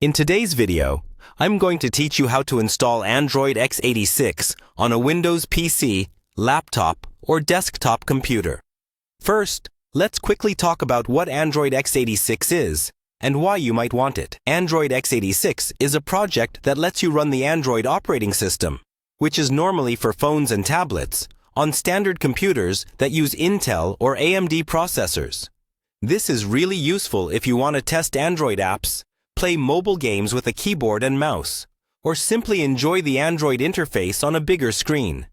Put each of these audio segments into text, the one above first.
In today's video, I'm going to teach you how to install Android x86 on a Windows PC, laptop, or desktop computer. First, let's quickly talk about what Android x86 is and why you might want it. Android x86 is a project that lets you run the Android operating system, which is normally for phones and tablets, on standard computers that use Intel or AMD processors. This is really useful if you want to test Android apps, play mobile games with a keyboard and mouse, or simply enjoy the Android interface on a bigger screen.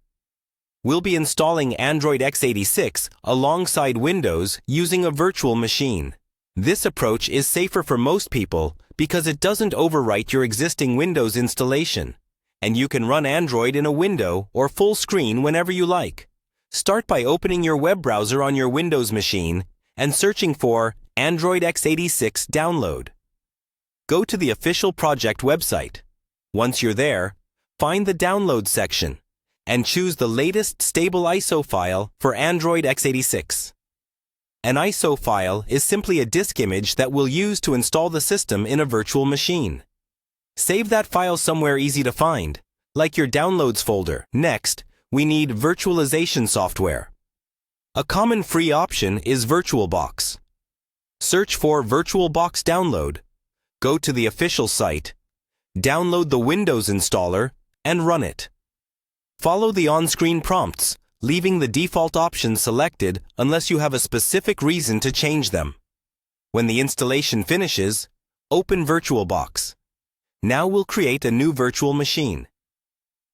We'll be installing Android x86 alongside Windows using a virtual machine. This approach is safer for most people because it doesn't overwrite your existing Windows installation, and you can run Android in a window or full screen whenever you like. Start by opening your web browser on your Windows machine and searching for Android x86 download. Go to the official project website. Once you're there, find the Download section and choose the latest stable ISO file for Android x86. An ISO file is simply a disk image that we'll use to install the system in a virtual machine. Save that file somewhere easy to find, like your Downloads folder. Next, we need virtualization software. A common free option is VirtualBox. Search for VirtualBox Download. Go to the official site, download the Windows installer, and run it. Follow the on-screen prompts, leaving the default options selected unless you have a specific reason to change them. When the installation finishes, open VirtualBox. Now we'll create a new virtual machine.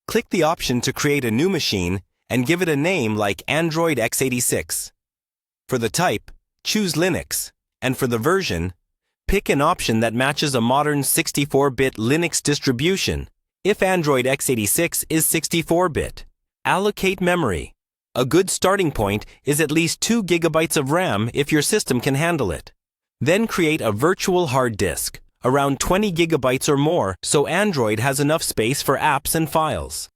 Click the option to create a new machine and give it a name like Android x86. For the type, choose Linux, and for the version, pick an option that matches a modern 64-bit Linux distribution, if Android x86 is 64-bit. Allocate memory. A good starting point is at least 2 GB of RAM if your system can handle it. Then create a virtual hard disk, around 20 GB or more, so Android has enough space for apps and files.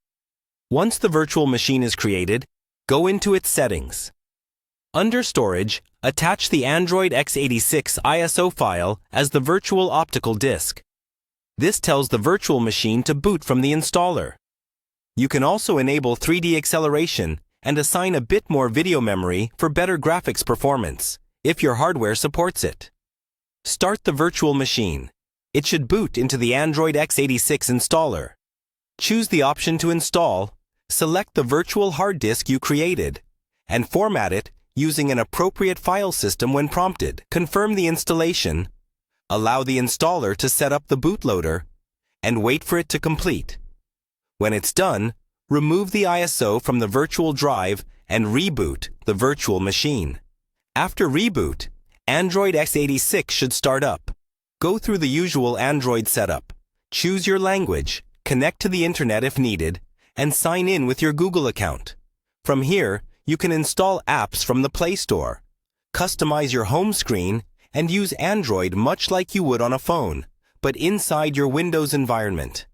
Once the virtual machine is created, go into its settings. Under Storage, attach the Android x86 ISO file as the virtual optical disk. This tells the virtual machine to boot from the installer. You can also enable 3D acceleration and assign a bit more video memory for better graphics performance, if your hardware supports it. Start the virtual machine. It should boot into the Android x86 installer. Choose the option to install, select the virtual hard disk you created, and format it using an appropriate file system when prompted. Confirm the installation, allow the installer to set up the bootloader, and wait for it to complete. When it's done, remove the ISO from the virtual drive and reboot the virtual machine. After reboot, Android x86 should start up. Go through the usual Android setup. Choose your language, connect to the internet if needed, and sign in with your Google account. From here, you can install apps from the Play Store, customize your home screen, and use Android much like you would on a phone, but inside your Windows environment.